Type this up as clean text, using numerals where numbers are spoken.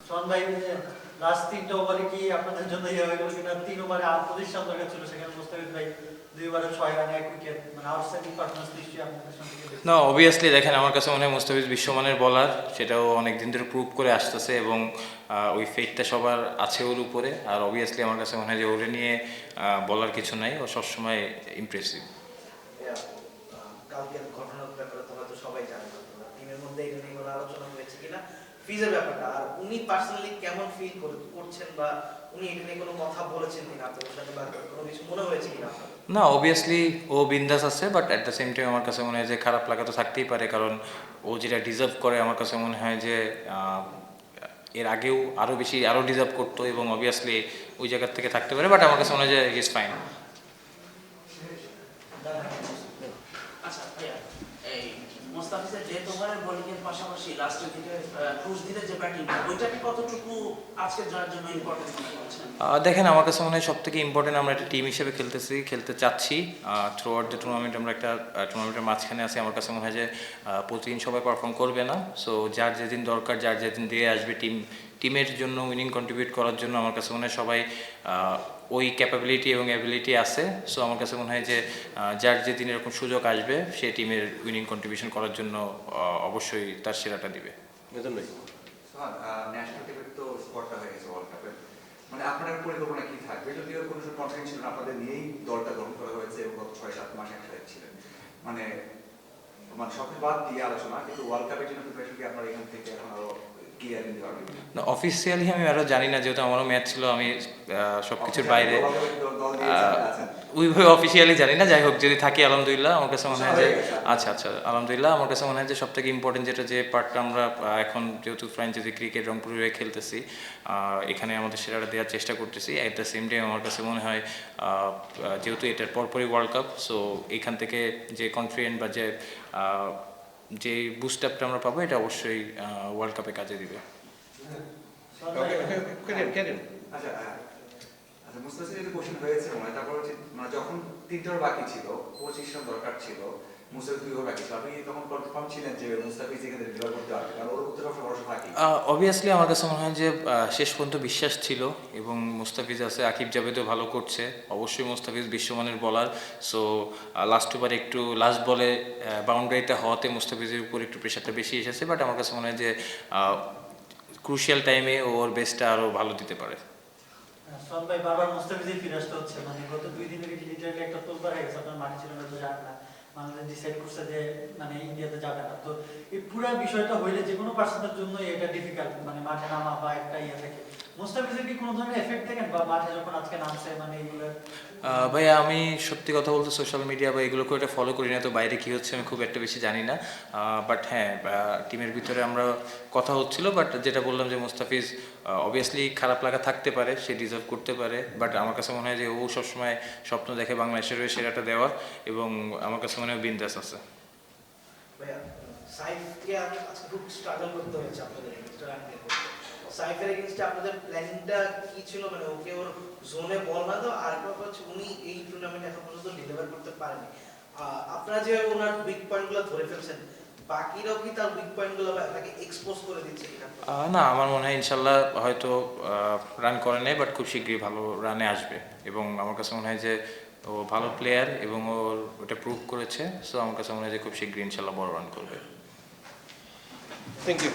শোন ভাই, লাস্ট 3টা ওভারে কি আপনাদের জন্য ইয়ে হয়ে গেল কিনা? 3 ওভারে 38 রান দরকার ছিল, সেখানে মুস্তাফিজ ভাই 2 ওভারে 6 রানে 1 উইকেট, মানে আউটস্ট্যান্ডিং পারফরম্যান্স নিশ্চয়ই আপনাদের সঙ্গে দেখেছি। না, অবভিয়াসলি দেখেন, আমার কাছে মনে হয় মুস্তাফিজ বিশ্বমানের বলার, সেটাও অনেক দিন ধরে প্রুভ করে আসতেছে এবং ওই ফেটটা সবার আছে ওর উপরে। আর অবভিয়াসলি আমার কাছে মনে হয় যে ওরে নিয়ে বলার কিছু নাই, ও সবসময় ইমপ্রেসিভ। কালকের ঘটনার ব্যাপারে তো হয়তো সবাই জানে, টিমের মধ্যে এটা নিয়ে কোনো আলোচনা হয়েছে কিনা, ফিজের ব্যাপারটা, আর উনি পার্সোনালি কেমন ফিল করছেন, বা উনি এটা নিয়ে কোনো কথা বলেছেন কিনা আপনাদের সাথে, বা কোনো কিছু মনে হয়েছে কিনা আপনার? না, অবভিয়াসলি ও বিন্দাস আছে, but at the same time আমার কাছে মনে হয় যে খারাপ লাগা তো থাকতেই পারে, কারণ ও যেটা ডিজার্ভ করে আমার কাছে মনে হয় যে এর আগেও আরও বেশি আরও ডিজার্ভ করতো, এবং অবভিয়াসলি ওই জায়গার থেকে থাকতে পারে, বাট আমার কাছে মনে হয় যে হি ইজ ফাইন। আচ্ছা ভাইয়া, এই মোস্তাফিজের ডেথ ওভারের বোলিং এর পাশাপাশি লাস্টের দিকে ক্রুজ দিলে যে ব্যাটিং, ওইটাকে কতটুকু আজকের জয়ের জন্য ইম্পর্টেন্ট মনে করছেন? দেখেন, আমার কাছে মনে হয় সব থেকে ইম্পর্টেন্ট, আমরা একটা টিম হিসেবে খেলতে চাচ্ছি থ্রু আউট দ্য টুর্নামেন্ট। আমরা একটা টুর্নামেন্টের মাঝখানে আছি, আমার কাছে মনে হয় যে প্রতিদিন সবাই পারফর্ম করবে না। সো যার যেদিন দরকার, যার যেদিন দিয়ে আসবে টিমের জন্য উইনিং কন্ট্রিবিউট করার জন্য, আমার কাছে মনে হয় সবাই ওই ক্যাপাবিলিটি এবং অ্যাবিলিটি আছে। সো আমার কাছে মনে হয় যে যার যেদিন এরকম সুযোগ আসবে, সে টিমের উইনিং কন্ট্রিবিউশন করার জন্য অবশ্যই তার সেরাটা দিবে। ন্যাশনাল টিমের তো স্পটটা হয়ে গেছে ওয়ার্ল্ড কাপের, মানে আপনার পরিকল্পনা কি থাকবে? যদিও কোনো সময় কনফিডেন্স ছিল না, আপনাদের নিয়েই দলটা গ্রহণ করা হয়েছে এবং গত 6-7 মাস একসাথে ছিলেন, মানে মানে সব বাদ দিয়ে আলোচনা, কিন্তু ওয়ার্ল্ড কাপের জন্য প্রিপারেশন কি আপনার এখান থেকে এখন আরো ক্লিয়ার নিতে পারবেন? না, অফিসিয়ালি আমি আরও জানি না, যেহেতু আমারও ম্যাচ ছিল, আমি সব কিছুর বাইরে ওইভাবে অফিসিয়ালি জানি না। যাই হোক, যদি থাকি আলহামদুলিল্লাহ, আমার কাছে মনে হয় যে আচ্ছা আলহামদুলিল্লাহ, আমার কাছে মনে হয় যে সব থেকে ইম্পর্টেন্ট যেটা, যে পার্টটা আমরা এখন যেহেতু ফ্র্যাঞ্চাইজি ক্রিকেট রংপুরে হয়ে খেলতেছি, এখানে আমাদের সেরাটা দেওয়ার চেষ্টা করতেছি। অ্যাট দ্য সেম টাইম আমার কাছে মনে হয় যেহেতু এটার পরপরই ওয়ার্ল্ড কাপ, সো এখান থেকে যে কনফিডেন্ট বা যে বুস্ট আপটা আমরা পাবো, এটা অবশ্যই ওয়ার্ল্ড কাপে কাজে দিবে। আচ্ছা আচ্ছা, মুস্তাফিজ যদি কোশ্চেন হয়েছে মনে হয়, তারপর হচ্ছে মানে যখন 3টা ওভার বাকি ছিল, 25 রান দরকার ছিল, মুস্তাফিজ 2 ওভার বাকি ছিল, আপনি তখন কনফার্ম ছিলেন যে মুস্তাফিজ এখানে ডেলিভার করতে পারবে, কারণ ওর উত্তর সবসময় ভরসা থাকে? অবভিয়াসলি আমার কাছে মনে হয় যে শেষ পর্যন্ত বিশ্বাস ছিল, এবং মুস্তাফিজ আছে, আকিব জাভেদও ভালো করছে, অবশ্যই মুস্তাফিজ বিশ্বমানের বলার। সো লাস্ট ওভারে একটু লাস্ট বলে বাউন্ডারিতে হওয়াতে মুস্তাফিজের উপর একটু প্রেশারটা বেশি এসেছে, বাট আমার কাছে মনে হয় যে ক্রুশিয়াল টাইমে ওর বেস্টটা আরও ভালো দিতে পারে। শোন ভাই, বারবার মুস্তাফিজই ফিরে আসতে হচ্ছে, মানে গত 2 দিন থেকে লিটারালি একটা তোলপাড় হয়ে গেছে, আপনার মাঠে ছিল না তো জানেন না, বাংলাদেশ ডিসাইড করছে যে মানে ইন্ডিয়াতে যাবে না। তো এই পুরো বিষয়টা হইলে যে কোনো পার্সনের জন্য এটা ডিফিকাল্ট, মানে মাঠে নামা বা একটা ইয়ে থাকে। মুস্তাফিজের কি কোনো ধরনের এফেক্ট দেখেন, বা মাঠে যখন আজকে নামছে, মানে এগুলো? ভাইয়া, আমি সত্যি কথা বলতে সোশ্যাল মিডিয়া বা এগুলো করে এটা ফলো করি না, তো বাইরে কী হচ্ছে আমি খুব একটা বেশি জানি না। বাট হ্যাঁ, টিমের ভিতরে আমরা কথা হচ্ছিল, বাট যেটা বললাম যে মুস্তাফিজ অবভিয়াসলি খারাপ লাগা থাকতে পারে, সে ডিজার্ভ করতে পারে, বাট আমার কাছে মনে হয় যে ও সবসময় স্বপ্ন দেখে বাংলাদেশের হয়ে সেরাটা দেওয়ার, এবং আমার কাছে মনে হয় বিন্দাস আছে। ভাইয়া, সাইফকে আজকে খুব স্ট্রাগল করতে হয়েছে আপনাদের এগেইনস্টে রান বের করতে। সাইফের এগেইনস্টে আপনাদের প্ল্যানিংটা কি ছিল? মানে ওকে ওর জোনে বল না দাও, আর একটা হচ্ছে উনি এই টুর্নামেন্ট এখন পর্যন্ত ডেলিভার করতে পারেনি। আপনারা যে ওনার উইক পয়েন্টগুলো ধরে ফেলছেন, বাকিরাও কি তার উইক পয়েন্টগুলো তাকে এক্সপোজ করে দিচ্ছে কিনা? না, আমার মনে হয় ইনশাল্লাহ হয়তো রান করে নেয়, বাট খুব শীঘ্রই ভালো রানে আসবে, এবং আমার কাছে মনে হয় যে ও ভালো প্লেয়ার এবং ওর ওটা প্রুভ করেছে। সো আমার কাছে মনে হয় যে খুব শীঘ্রই ইনশাল্লাহ বড় রান করবে। Thank you.